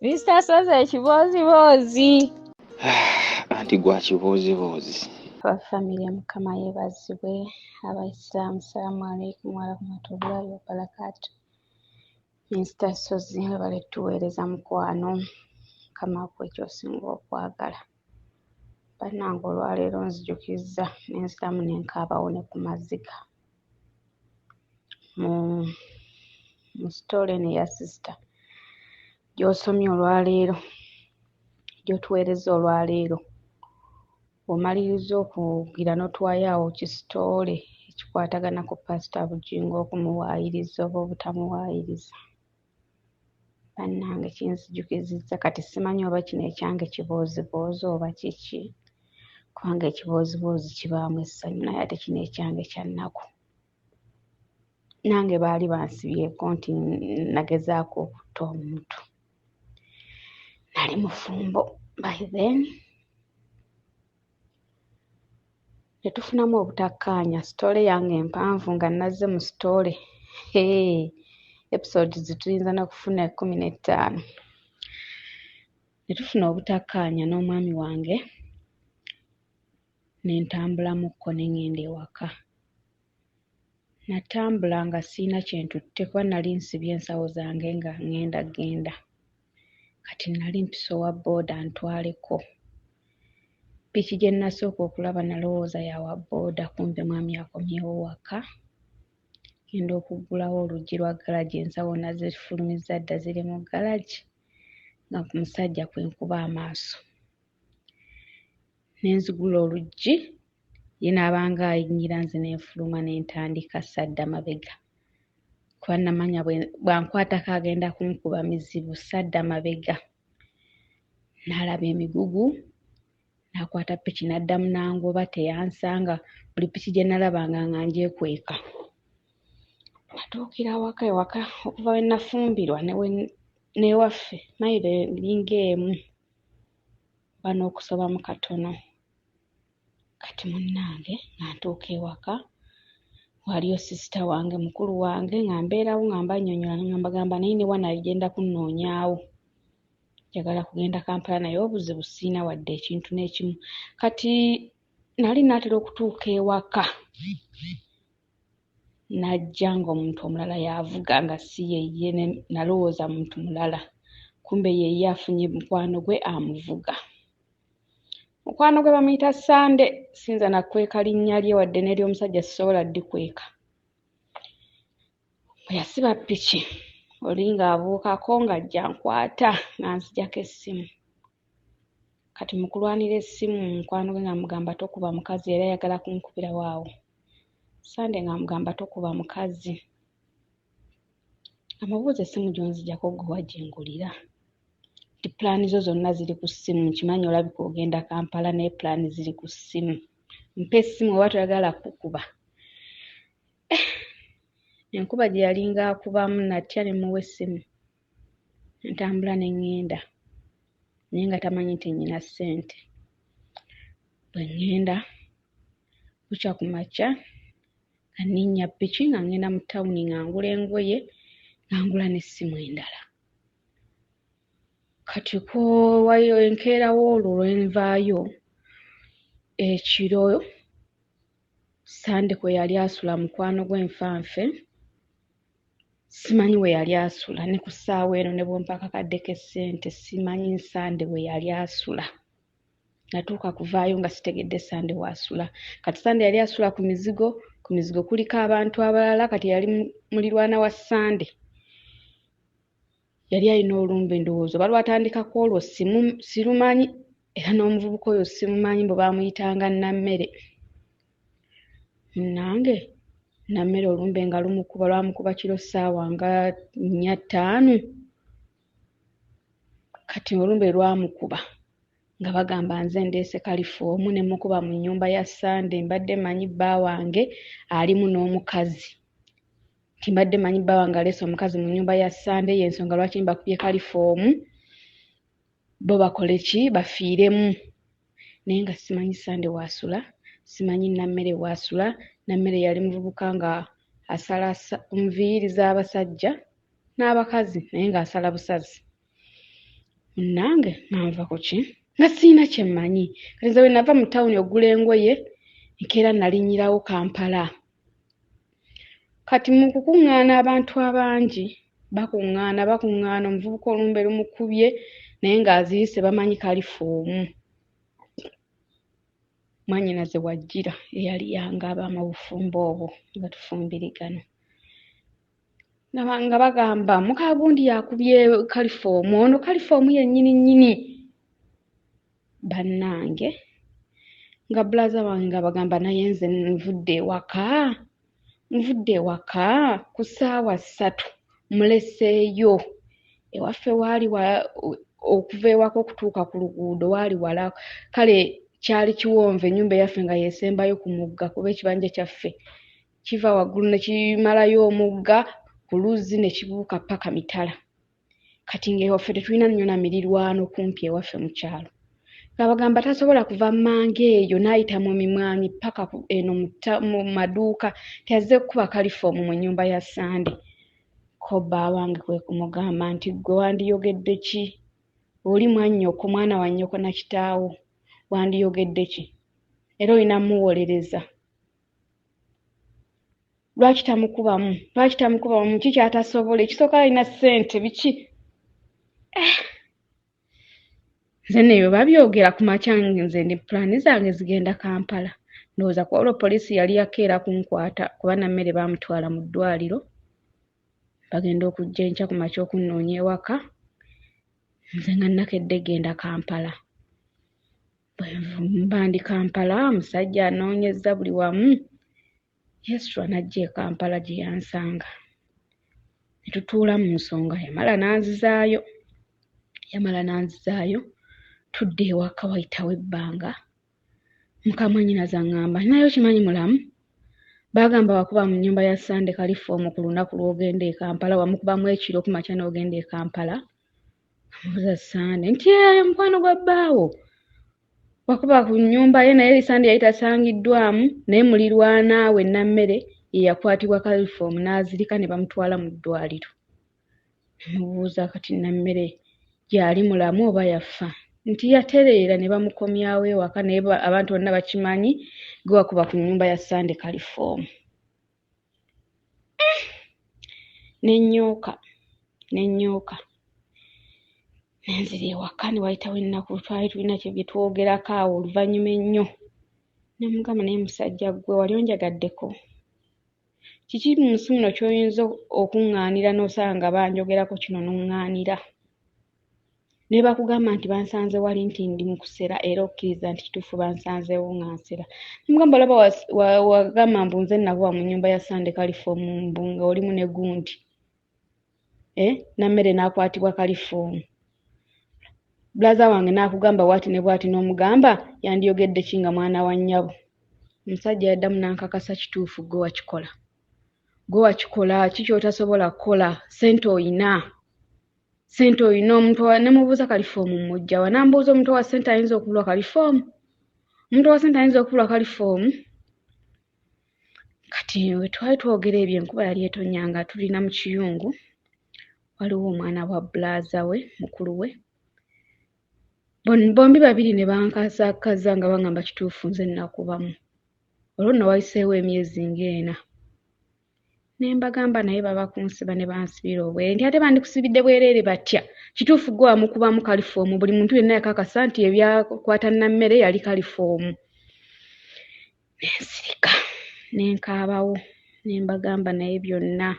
Mr. Soze kibozibozi. Anti gwa kibozibozi. Family Mukama yeebazibwe. Abaisiraamu salaamu alaikum warahmatullahi wabarakatuh. Mr. Soze webale tuweereza mukwano Mukama gwe ky'osinga okwagala. Bannange olwaleero nzijukizza n'ensiramu n'enkaabawo ne ku maziga. Mu story ne ya sister gy'osomye olwaleero, gy'otuweereza olwaleero, omaliriza okugira n'otwayo kisitoole ekikwatagana ku Pastor Bujingo okumuwaayiriza oba obutamuwaayiriza. Bannange kinzijukizizza, kati simanyi oba kino ekyange kibooziboozi oba kiki, kubanga ekibooziboozi kibaamu essanyu, naye ate kino ekyange kya nnaku. Nange baali bansibyeko nti nagezaako okutta omuntu. Nali mufumbo by then. Ne tufunamu obutakkaanya. Sitoole yange empanvu nga nazze mu sitoole. Episode zituyinza n'okufuna 15. Ne tufuna obutakkaanya n'omwami wange, ne ntambulamukko ne ngenda ewaka. Natambula nga siina kye ntutte kuba nali nsibye ensawo zange nga ngenda. Kati nali mpisa owa booda antwaleko. Piki gye nasooka okulaba nalowooza yawa booda, kumbe mwami akomyewo waka. Ngenda okuggulawo oluggi lwa garagi, ensawo nazifulumizza dda ziri mu garagi nga ku musajja kwe nkuba amaaso. Ne nzigula oluggi, ye n'abanga ayingira, nze ne nfuluma ne ntandika sadda mabega. Kuba namanya bw'ankwatako agenda kunkuba mizibu, sadda mabega. N'alaba emigugu, n'akwata piki n'addamu n'angoba, teyansanga. Buli piki gye nalabanga nga njyekweka. Natuukira ewaka okuva we nafumbirwa n'ewaffe mayiro eringa emu oba n'okusobamu katono. Kati munnange nga ntuuka ewaka, waliyo sisita wange mukulu wange nga mbeerawo nga mbanyonyola nga mbagamba naye ne wano genda kunnoonyaawo. Njagala kugenda Kampala naye obuzibu siina wadde ekintu n'ekimu. Kati nali naatera okutuuka ewaka, najja ng'omuntu omulala yavuga nga si yeye, nalowooza muntu mulala. Kumbe yeye afunye mukwano gwe amuvuga. Mukwano gwe bamuyita Sande, sinza nakweka linnya lye wadde n'ery'omusajja sisobola ddikweka. Bwe yasiba piki, oli ng'abuukako ng'ajja nkwata nga nzijjako essimu. Kati mu kulwanira essimu mukwano gwe ng'amugamba tokuba mukazi, era ayagala kunkubira waawo. Sande ng'amugamba tokuba mukazi. Amubuuza essimu gy'onzijjako gwe wagingulira. Nti pulaani zo zonna ziri ku ssimu, nkimanyi olabika ogenda Kampala naye pulaani ziri ku ssimu. Mpa essimu oba toyagala kukuba. Enkuba gye yalinga akubamu natya ne muwa essimu. Ntambula ne ngenda. Naye nga tamanyi nti nnyina ssente. Bwe ngenda, bukya ku makya, nga nninnya piki nga ngenda mu tawuni nga ngula engoye, nga ngula n'essimu endala. Kati wayo enkeerawo olwo lwenvaayo, ekiro Sande kwe yali asula mukwano gw'enfanfe, simanyi we yali asula, ne ku ssaawa eno ne bw'ompa akakadde k'essente simanyi Sande we yali asula. Natuuka kuvaayo nga sitegedde Sande w'asula. Kati Sande yali asula ku mizigo kuliko abantu abalala. Kati yali mulirwana wa Sande. Yali alina olumbe ndowooza oba lwatandikako olwo sirumanyi, era n'omuvubuka oyo simumanyi, bwe baamuyitanga Nammere. Munnange Nammere olumbe nga lwamukuba kiro ssaawa nga 4-5. Kati olumbe lwamukuba nga bagamba nze ndeese Kalifoomu, ne mukuba mu nnyumba ya Sande. Mbadde manyi bba wange alimu n'omukazi. Mbadde manyi bba wange aleese omukazi mu nnyumba ya Sande, y'ensonga lwaki mbakubye Kalifoomu, bo bakole ki, bafiiremu. Naye nga simanyi Sande waasula, simanyi Nammere waasula. Nammere yali muvubuka nga asala enviiri z'abasajja n'abakazi, naye ng'asala busazi. Munnange nanva ku ki nga siina kye mmanyi kati nze bwe nava mu tawuni ogula engoye nkeera nalinyirawo Kampala. Kati mu kukuŋŋaana abantu abangi bakuŋŋaana omuvubuka olumbe lumukubye naye ng'aziyise bamanyi Kalifoomu. Mwannyinaze wajjira eyali yangaba amabufumbo obwo nga tufumbirigana. Nga bagamba muka gundi yakubye Kalifoomu, ono Kalifoomu yennyini. Bannange nga bulaza wange nga bagamba naye nze nvudde ewaka ku ssaawa 3 muleseeyo. Ewaffe waali okuva ewaka okutuuka ku luguudo waali wala kale kyali kiwonvu ennyumba eyaffe nga yeesembayo ku mugga kuba ekibanja kyaffe kiva waggulu ne kimalayo omugga ku luzzi ne kibuuka paka mitala. Kati ng'ewaffe tetulina nnyo na mirirwano kumpi ewaffe mu kyalo. Ng'abagamba tasobola kuva mmange eyo n'ayita mu mimwanyi paka eno mu maduuka teyazze kukuba Kalifoomu mu nnyumba ya Sande. Ko bba wange kwe kumugamba nti ggwe wandiyogedde ki? Oli mwannyoko mwana wa nnyoko na kitaawo wandiyogedde ki? Era olina muwolereza. Lwaki tamukubamu? Ki kyatasobola? Ekisooka alina ssente biki? Nze neyo babyogera ku makya nze ndi pulaani zange zigenda Kampala. Ndowooza ku olwo poliisi yali yakeera kunkwata kuba nammere baamutwala mu ddwaliro. Bagenda okujja enkya ku makya okunnoonya ewaka. Nze nga nakedde genda Kampala. Mba ndi Kampala, omusajja anoonyezza buli wamu. Yesu anajja e Kampala gye yansanga. Ne tutuula mu nsonga yamala n'anzizaayo. Tudde ewaka wayitawo ebbanga. Mukamwannyinaze aŋŋamba naye okimanyi mulamu? Baagamba wakuba mu nnyumba ya Sande Kalifoomu ku lunaku lw'ogenda e Kampala, wamukubamu ekiro ku makya n'ogenda e Kampala. Amubuuza Sande nti mukwano gwa bbaawo wakuba ku nnyumba ye naye Sande yali tasangiddwamu naye mulirwanaawe Nammere ye yakwatibwa Kalifoomu n'azirika ne bamutwala mu ddwaliro. Amubuuza kati Nammere gyali mulamu oba yafa? Nti yatereera ne bamukomyawo ewaka naye abantu bonna bakimanyi gwe wakuba ku nnyumba ya Sande Kalifoomu. Nennyooka nenzira ewaka ne wayitawo ennaku twali tulina bye twogerako awo oluvannyuma ennyo. Ne mugamba naye musajja ggwe wali onjagaddeko? Kiki mu nsi muno ky'oyinza okuŋŋaanira n'osanga banjogerako kino n'oŋŋaanira? Ne bakugamba nti bansanze wali nti ndi mu kusera era okkiriza nti kituufu bansanzeewo nga nsera. Mugamba olaba wagamba mbu nze nakuba mu nnyumba ya Sande Kalifoomu mbu nga olimu ne gundi. Nammere n'akwatibwa Kalifoomu. Bulaza wange n'akugamba bw'ati ne bw'ati n'omugamba yandiyogedde ki nga mwana wa nnyabo? Omusajja yaddamu n'ankakasa kituufu gwe wakikola ki ky'otasobola kukola? Ssente oyina omuntu ne mubuuza Kalifoomu mmujja wa? Nambuuza omuntu wa ssente ayinza okubulwa Kalifoomu? Kati we twali twogera ebyo enkuba yali etonnya nga tulina mu kiyungu. Waliwo omwana wa bulaza we mukulu we. Bombi babiri ne bankasakaza nga bangamba kituufu nze nakubamu. Olwo nno wayiseewo emyezi ng'ena. Ne mbagamba naye baba kunsiba ne bansibira obwere nti ate bandikusibidde bwereere batya? Kituufu gwe wamukubamu Kalifoomu? Buli muntu yenna yakakasa nti ebyakwata Nammere yali Kalifoomu. Ne nsirika ne nkaabawo ne mbagamba naye byonna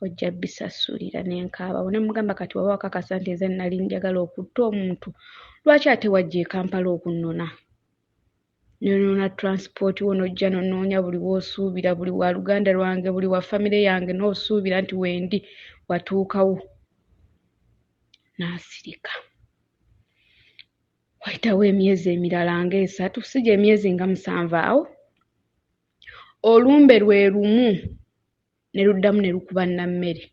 ojja bisasulira. Ne nkaabawo ne mugamba kati waba wakakasa nti nze nali njagala okutta omuntu lwaki ate wajja e Kampala okunnona? Nonona transport wonojja nonoonya buli woosuubira, buli wa luganda lwange, buli wa famire yange n'osuubira nti wendi watuukawo. N'asirika. Wayitawo emyezi emirala ng'esatu, si gye emyezi nga 7 awo. Olumbe lwe lumu ne luddamu ne lukuba Nammere.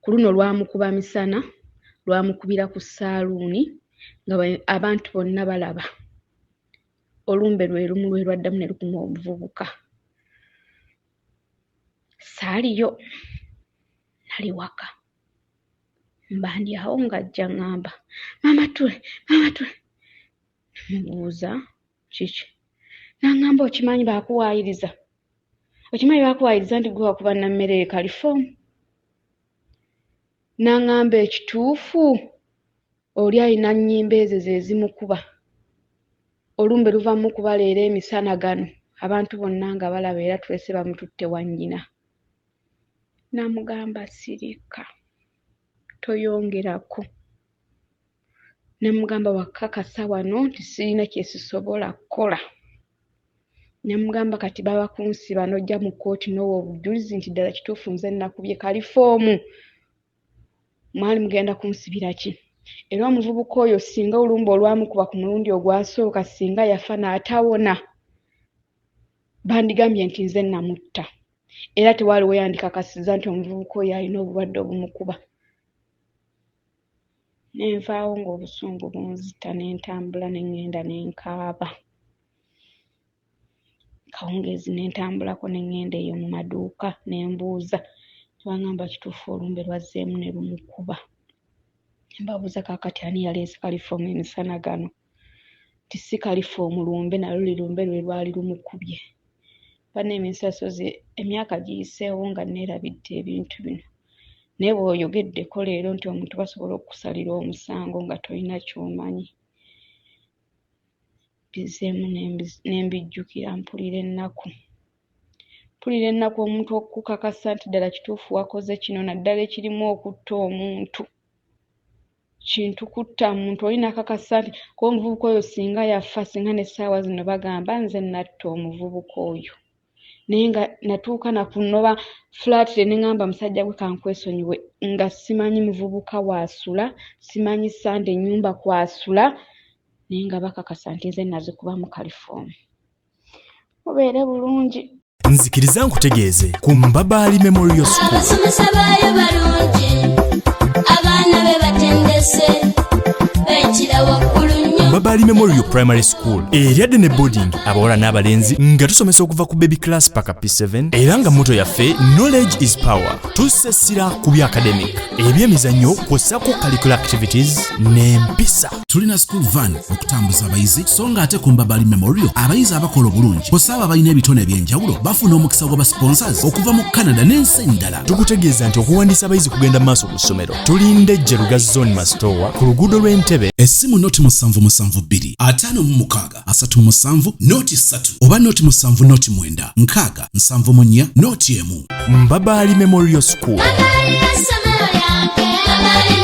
Ku luno lwamukuba misana, lwamukubira ku ssaaluuni nga abantu bonna balaba. Olumbe lwe lumu lwe lwaddamu ne lukuma omuvubuka. Saaliyo, nali waka. mbandi awo ng'ajja ngamba mama tule mubuuza kiki n'angamba okimanyi baakuwaayiriza nti gwe wakuba nammere Kalifoomu n'angamba ekituufu oli alina nnyimba ezo ze zimukuba olumbe luva mu kuba leero emisana gano abantu bonna nga balaba era tulese bamututte wannyina. Namugamba sirika toyongerako. Namugamba wakakasa wano nti sirina kye sisobola kukola. Namugamba kati baba kunsiba n'ojja mu kkooti n'owa obujulizi nti ddala kituufu nze nakubye Kalifoomu. Mwali mugenda kunsibira ki? Era omuvubuka oyo singa olumba olwamukuba ku mulundi ogwasooka singa yafa n'atawona bandigambye nti nze namutta. Era tewaaliwo yandikakasizza nti omuvubuka oyo alina obulwadde obumukuba. Nenvaawo ng'obusungu bunzita n'entambula n'engenda n'enkaaba. Kawungeezi n'entambulako n'engenda eyo mu maduuka n'embuuza. Bangamba kituufu olumbe lwazzeemu ne lumukuba. Mbabuuza kaakati ani yaleese Kalifoomu emisana gano? Ti si Kalifoomu lumbe nalwo lirumbe lwe lwali lumukubye. Banne eminsasozi emyaka giyiseewo nga neerabidde ebintu bino. Naye bw'oyogeddeko leero nti omuntu basobola okukusalira omusango nga tolina ky'omanyi. Bizeemu n'embijjukira mpulira ennaku omuntu okukakasa nti ddala kituufu wakoze kino naddala ekirimu okutta omuntu. Kintu kutta muntu olina akakasa nti kuba omuvubuka oyo singa yafa singa n'essaawa zino bagamba nze natta omuvubuka oyo. Naye nga natuuka nakunoba flatire ne ngamba musajja gwe kankwesonyiwe nga simanyi muvubuka waasula simanyi Sande ennyumba kwasula naye nga bakakasa nti nze nazikuba mu Kalifoomu. Mubeere bulungi. Nzikiriza nkutegeeze ku Mbabaali Memorial School. Abasomesa baayo balungi, abaana be batendese, bekira waggulu nnyo. Mbabaali Memorial Primary School eryadde ne boarding abawala n'abalenzi nga tusomesa okuva ku baby class paka P7 era nga motto yaffe knowledge is power. Tussessira ku bya academic ebyemizannyo kw'ossako curricular activities n'empisa. Tulina school van okutambuza abayizi so nga ate ku Mbabaali Memorial abayizi abakola obulungi kw'ossa abalina ebitone eby'enjawulo bafuna omukisa gw'aba sponsors okuva mu Canada n'ensi endala. Tukutegeeza nti okuwandiisa abayizi kugenda maaso ku ssomero. Tulinde Jeruga Zone Mastowa ku luguudo lw'Entebbe. Essimu noti 772 56 37 noti 3 oba noti 7 noti 9 6 74 noti 1. Mbabaali Memorial School. Mbabaali y'essomero lyange, Mbabaali